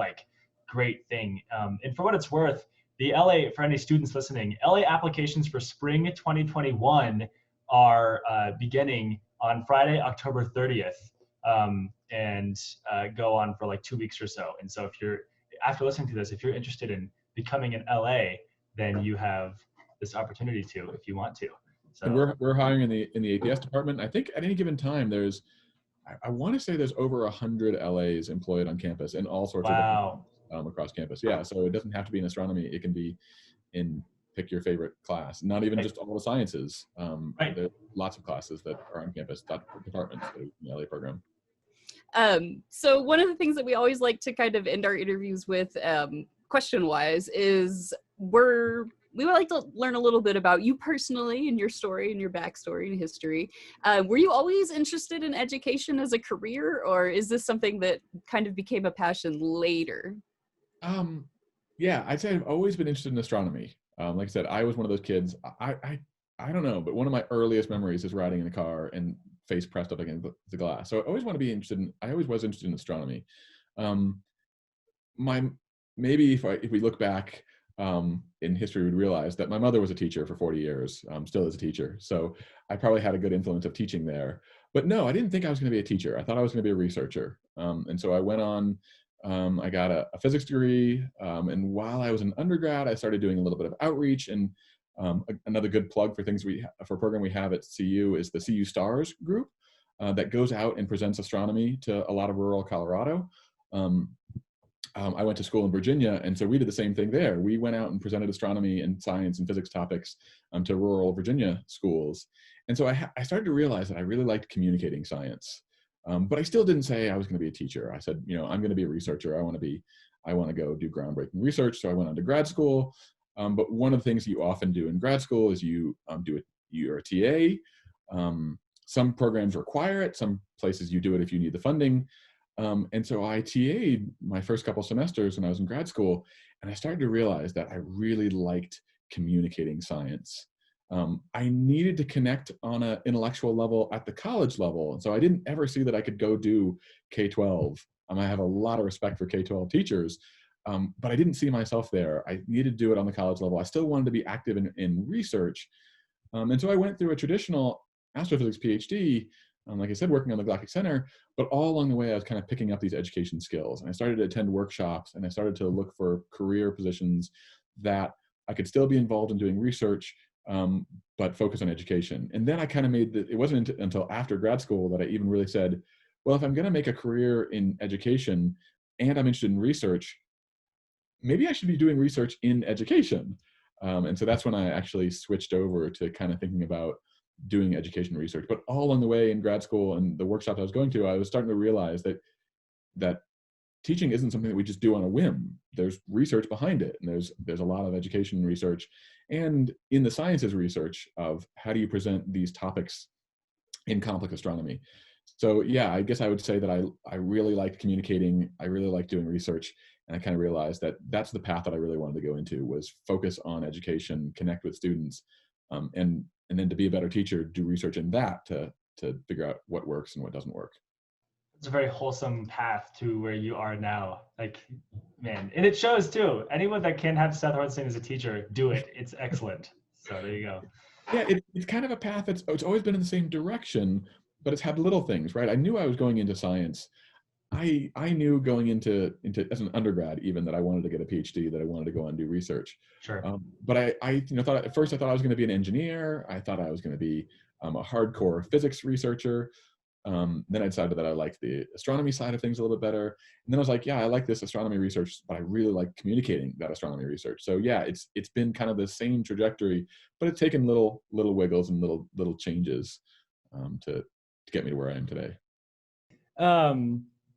great thing. And for what it's worth, the LA, for any students listening, LA applications for spring 2021 are beginning on Friday, October 30th, and go on for 2 weeks or so. And so after listening to this, if you're interested in becoming an LA, then you have this opportunity to, if you want to. So and we're hiring in the APS department. I think at any given time I want to say there's over 100 LAs employed on campus in all sorts of departments across campus. Yeah, so it doesn't have to be in astronomy. It can be in pick your favorite class. Not even just all the sciences. Right. There are lots of classes that are on campus, departments in the LA program. So one of the things that we always like to kind of end our interviews with question-wise is we would like to learn a little bit about you personally and your story and your backstory and history. Were you always interested in education as a career, or is this something that kind of became a passion later? Yeah, I'd say I've always been interested in astronomy. Like I said, I was one of those kids. I don't know, but one of my earliest memories is riding in a car and face pressed up against the glass. So I always want to be interested in. I always was interested in astronomy. Um, my maybe if we look back in history, we'd realize that my mother was a teacher for 40 years, still is a teacher. So I probably had a good influence of teaching there. But no, I didn't think I was going to be a teacher. I thought I was going to be a researcher. And so I went on. I got a physics degree, and while I was an undergrad, I started doing a little bit of outreach. And another good plug for things for a program we have at CU is the CU Stars group that goes out and presents astronomy to a lot of rural Colorado. I went to school in Virginia, and so we did the same thing there. We went out and presented astronomy and science and physics topics to rural Virginia schools. And so I started to realize that I really liked communicating science. But I still didn't say I was going to be a teacher. I said, I'm going to be a researcher. I want to go do groundbreaking research. So I went on to grad school. But one of the things you often do in grad school is you're a TA. Some programs require it. Some places you do it if you need the funding. And so I TA'd my first couple semesters when I was in grad school, and I started to realize that I really liked communicating science. I needed to connect on an intellectual level at the college level. And so I didn't ever see that I could go do K-12. I have a lot of respect for K-12 teachers, but I didn't see myself there. I needed to do it on the college level. I still wanted to be active in research. And so I went through a traditional astrophysics PhD, like I said, working on the Galactic Center, but all along the way, I was kind of picking up these education skills. And I started to attend workshops, and I started to look for career positions that I could still be involved in doing research, but focus on education. And then I kind of it wasn't until after grad school that I even really said, well, if I'm going to make a career in education and I'm interested in research, maybe I should be doing research in education. And so that's when I actually switched over to kind of thinking about doing education research. But all along the way in grad school and the workshops I was going to, I was starting to realize that teaching isn't something that we just do on a whim. There's research behind it, and there's a lot of education research and in the sciences research of how do you present these topics in complex astronomy. So yeah, I guess I would say that I really liked communicating. I really liked doing research, and I kind of realized that that's the path that I really wanted to go into, was focus on education, connect with students, and then to be a better teacher, do research in that to figure out what works and what doesn't work. It's a very wholesome path to where you are now. Like, man, and it shows too. Anyone that can have Seth Hornstein as a teacher, do it. It's excellent. So there you go. Yeah, it's kind of a path it's always been in the same direction, but it's had little things, right? I knew I was going into science. I knew going into as an undergrad even that I wanted to get a PhD, that I wanted to go on and do research. Sure. But I thought at first I thought I was going to be an engineer. I thought I was going to be a hardcore physics researcher. Then I decided that I liked the astronomy side of things a little bit better. And then I was like, yeah, I like this astronomy research, but I really like communicating that astronomy research. So yeah, it's been kind of the same trajectory, but it's taken little wiggles and little changes to get me to where I am today.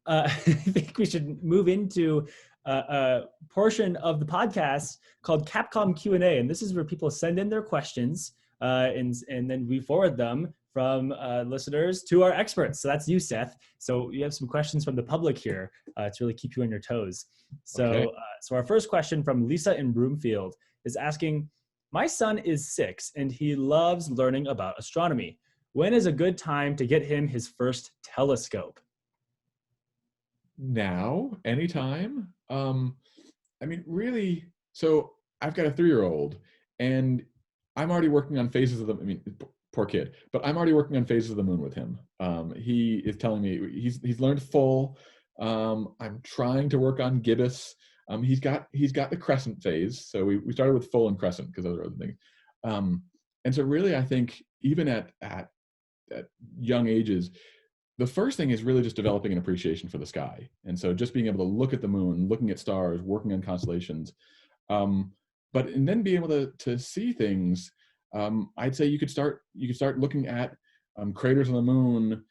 I think we should move into a portion of the podcast called Capcom Q&A, and this is where people send in their questions, and then we forward them from listeners to our experts. So that's you, Seth. So you have some questions from the public here to really keep you on your toes. So, okay. So our first question from Lisa in Broomfield is asking, my son is 6 and he loves learning about astronomy. When is a good time to get him his first telescope? Now, anytime. Really, so I've got a 3-year-old, and I'm already working on phases of poor kid, but I'm already working on phases of the moon with him. He is telling me he's learned full. I'm trying to work on gibbous. He's got the crescent phase. So we started with full and crescent because those are other things. And so really, I think even at young ages, the first thing is really just developing an appreciation for the sky. And so just being able to look at the moon, looking at stars, working on constellations, and then being able to see things. I'd say you could start looking at craters on the moon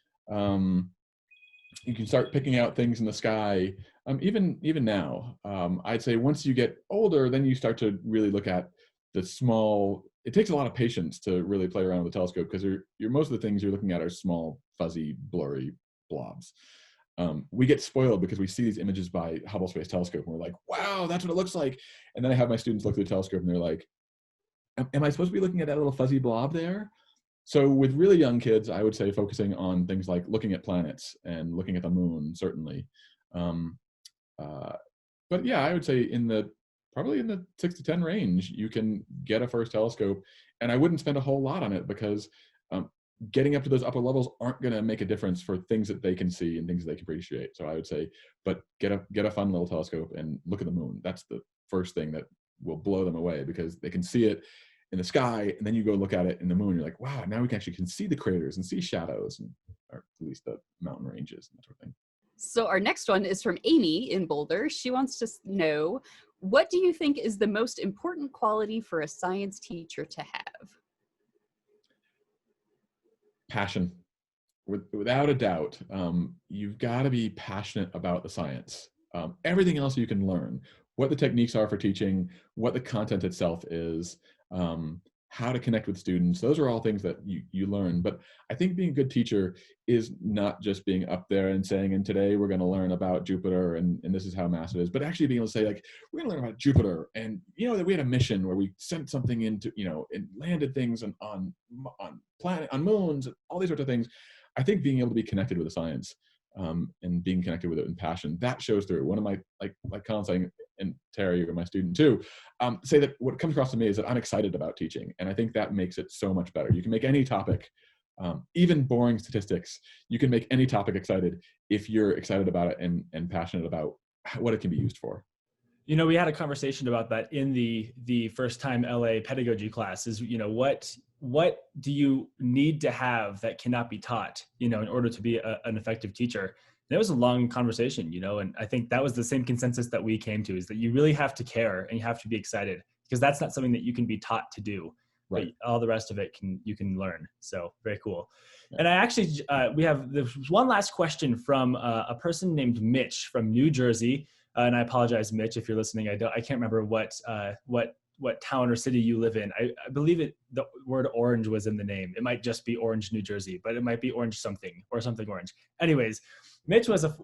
you can start picking out things in the sky. Even now, I'd say once you get older, then you start to really look at the small. It takes a lot of patience to really play around with the telescope, because you're most of the things you're looking at are small, fuzzy, blurry blobs. We get spoiled because we see these images by Hubble Space Telescope and we're like, wow, that's what it looks like. And then I have my students look through the telescope and they're like, am I supposed to be looking at that little fuzzy blob there? So with really young kids, I would say focusing on things like looking at planets and looking at the moon, certainly. But yeah, I would say probably in the 6 to 10 range, you can get a first telescope. And I wouldn't spend a whole lot on it, because getting up to those upper levels aren't going to make a difference for things that they can see and things that they can appreciate. So I would say, but get a fun little telescope and look at the moon. That's the first thing that will blow them away, because they can see it in the sky, and then you go look at it in the moon. You're like, wow, now we can see the craters and see shadows, or at least the mountain ranges and that sort of thing. So our next one is from Amy in Boulder. She wants to know, what do you think is the most important quality for a science teacher to have? Passion. Without a doubt, you've got to be passionate about the science. Everything else you can learn, what the techniques are for teaching, what the content itself is, how to connect with students. Those are all things that you learn. But I think being a good teacher is not just being up there and saying, and today we're going to learn about Jupiter and this is how massive it is, but actually being able to say, like, we're going to learn about Jupiter, and that we had a mission where we sent something into, and landed things on planet, on moons, all these sorts of things. I think being able to be connected with the science, and being connected with it in passion, that shows through. One of my, like Colin saying, and Terry, or my student too, say that what comes across to me is that I'm excited about teaching. And I think that makes it so much better. You can make any topic, even boring statistics, you can make any topic excited if you're excited about it and passionate about what it can be used for. We had a conversation about that in the first time LA pedagogy class is, what do you need to have that cannot be taught, in order to be an effective teacher? And it was a long conversation, and I think that was the same consensus that we came to, is that you really have to care and you have to be excited, because that's not something that you can be taught to do. Right. But all the rest of it you can learn. So very cool. Yeah. And I actually, we have one last question from a person named Mitch from New Jersey. And I apologize, Mitch, if you're listening. I can't remember what town or city you live in. I believe the word orange was in the name. It might just be Orange, New Jersey, but it might be orange something or something orange. Anyways, Mitch was a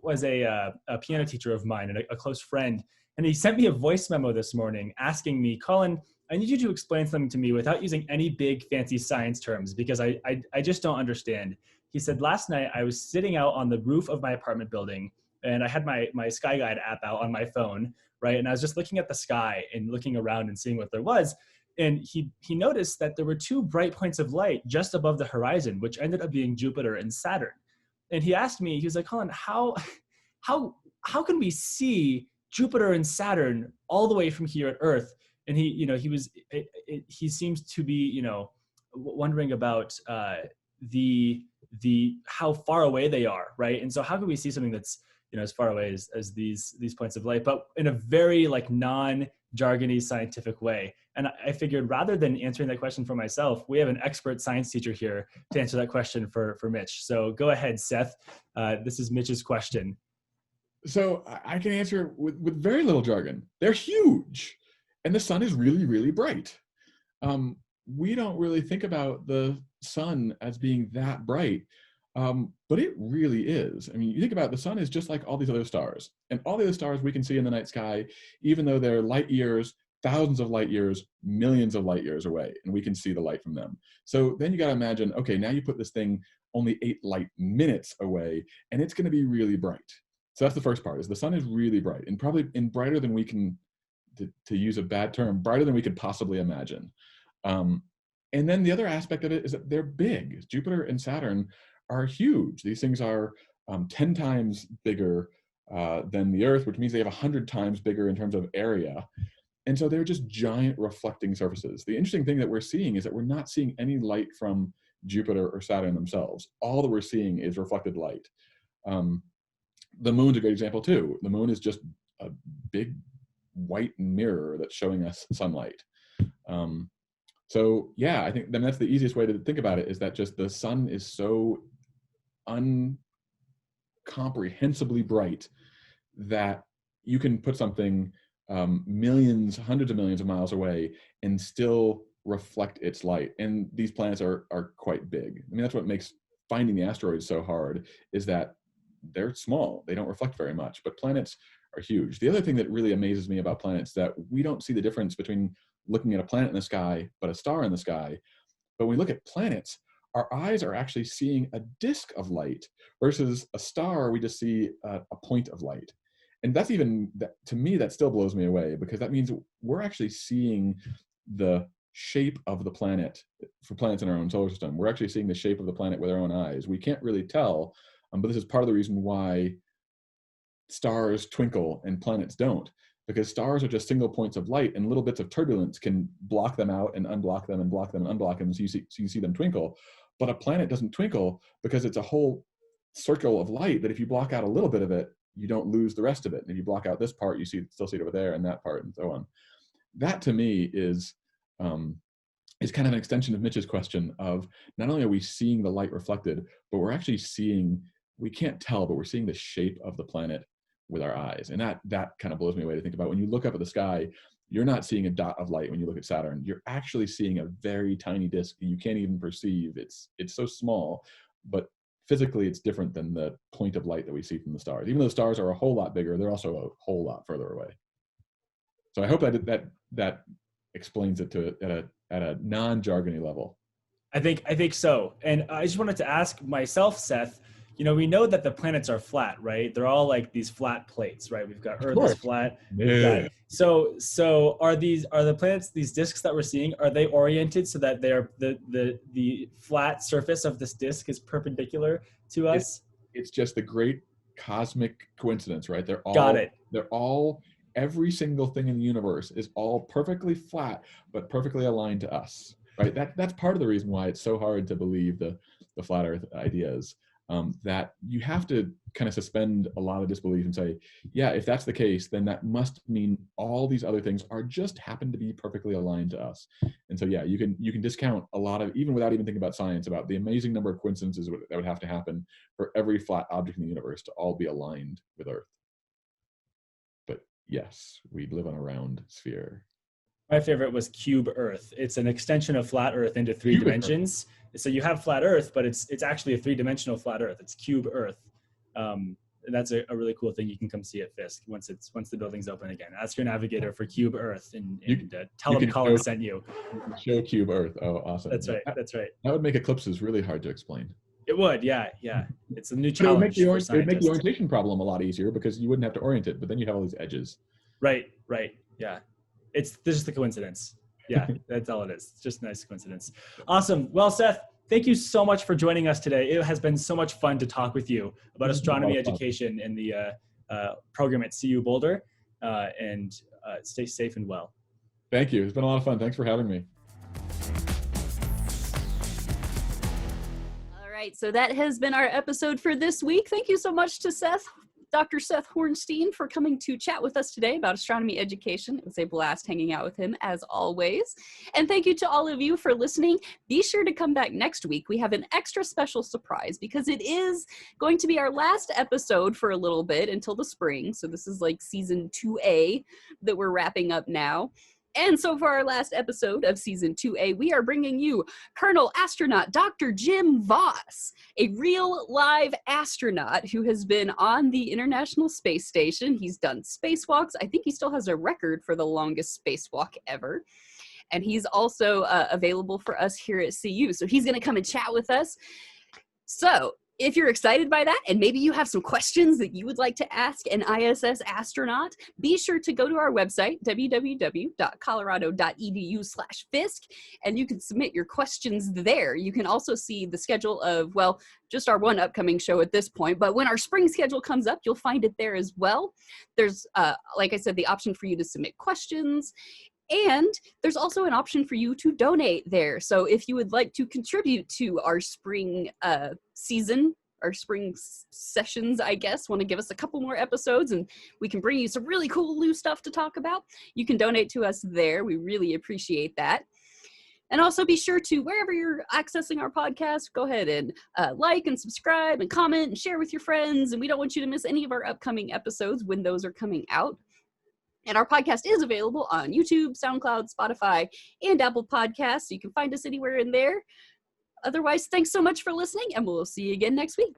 piano teacher of mine and a close friend. And he sent me a voice memo this morning asking me, Colin, I need you to explain something to me without using any big fancy science terms, because I just don't understand. He said, last night I was sitting out on the roof of my apartment building, and I had my Sky Guide app out on my phone, right? And I was just looking at the sky and looking around and seeing what there was. And he noticed that there were two bright points of light just above the horizon, which ended up being Jupiter and Saturn. And he asked me, he was like, Colin, how can we see Jupiter and Saturn all the way from here at Earth? And he seems to be, wondering about the how far away they are, right? And so how can we see something that's, as far away as these points of light, but in a very non-jargony scientific way? And I figured, rather than answering that question for myself, we have an expert science teacher here to answer that question for Mitch. So go ahead, Seth. This is Mitch's question. So I can answer with very little jargon. They're huge, and the sun is really, really bright. We don't really think about the sun as being that bright. But it really is. I mean, you think about it, the sun is just like all these other stars, and all the other stars we can see in the night sky, even though they're light years, thousands of light years, millions of light years away, and we can see the light from them. So then you got to imagine, okay, now you put this thing only 8 light minutes away, and it's going to be really bright. So that's the first part, is the sun is really bright, and probably brighter than we can, to use a bad term, brighter than we could possibly imagine. And then the other aspect of it is that they're big. Jupiter and Saturn are huge. These things are 10 times bigger than the Earth, which means they have 100 times bigger in terms of area. And so they're just giant reflecting surfaces. The interesting thing that we're seeing is that we're not seeing any light from Jupiter or Saturn themselves. All that we're seeing is reflected light. The moon's a great example too. The moon is just a big white mirror that's showing us sunlight. So yeah, I think that's the easiest way to think about it, is that just the sun is so comprehensibly bright that you can put something millions, hundreds of millions of miles away and still reflect its light. And these planets are quite big. I mean, that's what makes finding the asteroids so hard, is that they're small. They don't reflect very much, but planets are huge. The other thing that really amazes me about planets is that we don't see the difference between looking at a planet in the sky, but a star in the sky. But when we look at planets, our eyes are actually seeing a disk of light versus a star, we just see a point of light. And that's to me, that still blows me away, because that means we're actually seeing the shape of the planet. For planets in our own solar system, we're actually seeing the shape of the planet with our own eyes. We can't really tell, but this is part of the reason why stars twinkle and planets don't, because stars are just single points of light, and little bits of turbulence can block them out and unblock them and block them and unblock them, so you see them twinkle. But a planet doesn't twinkle because it's a whole circle of light that if you block out a little bit of it, you don't lose the rest of it. And if you block out this part, you still see it over there, and that part, and so on. That to me is kind of an extension of Mitch's question of, not only are we seeing the light reflected, but we're actually seeing, we can't tell, but we're seeing the shape of the planet with our eyes. And that kind of blows me away to think about. When you look up at the sky, you're not seeing a dot of light when you look at Saturn. You're actually seeing a very tiny disk that you can't even perceive. It's so small, but physically it's different than the point of light that we see from the stars. Even though the stars are a whole lot bigger, they're also a whole lot further away. So I hope that explains it at a non-jargony level. I think so. And I just wanted to ask myself, Seth, we know that the planets are flat, right? They're all like these flat plates, right? We've got Earth is flat. Yeah. So are the planets, these disks that we're seeing, are they oriented so that they're the flat surface of this disk is perpendicular to us? It's just the great cosmic coincidence, right? Got it. They're all, every single thing in the universe is all perfectly flat, but perfectly aligned to us, right? That's part of the reason why it's so hard to believe the flat Earth ideas. That you have to kind of suspend a lot of disbelief and say, yeah, if that's the case, then that must mean all these other things are just happen to be perfectly aligned to us. And so, yeah, you can discount a lot of, even without even thinking about science, about the amazing number of coincidences that would have to happen for every flat object in the universe to all be aligned with Earth. But yes, we live on a round sphere. My favorite was Cube Earth. It's an extension of flat Earth into three Cubic dimensions. So you have flat Earth, but it's actually a three-dimensional flat Earth. It's Cube Earth. And that's a really cool thing. You can come see at Fiske once the building's open again. Ask your navigator for Cube Earth and tell them Colin sent you. Show Cube Earth. Oh, awesome. That's right. That's right. That would make eclipses really hard to explain. It would, yeah. It's a new challenge. It would make the orientation problem a lot easier, because you wouldn't have to orient it, but then you have all these edges. Right. Yeah. It's just a coincidence. Yeah, that's all it is. It's just a nice coincidence. Awesome. Well, Seth, thank you so much for joining us today. It has been so much fun to talk with you about astronomy education and the program at CU Boulder. And stay safe and well. Thank you. It's been a lot of fun. Thanks for having me. All right, so that has been our episode for this week. Thank you so much to Dr. Seth Hornstein, for coming to chat with us today about astronomy education. It was a blast hanging out with him, as always. And thank you to all of you for listening. Be sure to come back next week. We have an extra special surprise, because it is going to be our last episode for a little bit until the spring. So this is like season 2A that we're wrapping up now. And so for our last episode of Season 2A, we are bringing you Colonel Astronaut Dr. Jim Voss, a real live astronaut who has been on the International Space Station. He's done spacewalks. I think he still has a record for the longest spacewalk ever. And he's also available for us here at CU. So he's going to come and chat with us. So if you're excited by that, and maybe you have some questions that you would like to ask an ISS astronaut, be sure to go to our website, www.colorado.edu/Fiske, and you can submit your questions there. You can also see the schedule of, well, just our one upcoming show at this point, but when our spring schedule comes up, you'll find it there as well. There's, like I said, the option for you to submit questions. And there's also an option for you to donate there. So if you would like to contribute to our spring season, our spring sessions, I guess, want to give us a couple more episodes and we can bring you some really cool new stuff to talk about, you can donate to us there. We really appreciate that. And also be sure to, wherever you're accessing our podcast, go ahead and like and subscribe and comment and share with your friends. And we don't want you to miss any of our upcoming episodes when those are coming out. And our podcast is available on YouTube, SoundCloud, Spotify, and Apple Podcasts. So you can find us anywhere in there. Otherwise, thanks so much for listening, and we'll see you again next week.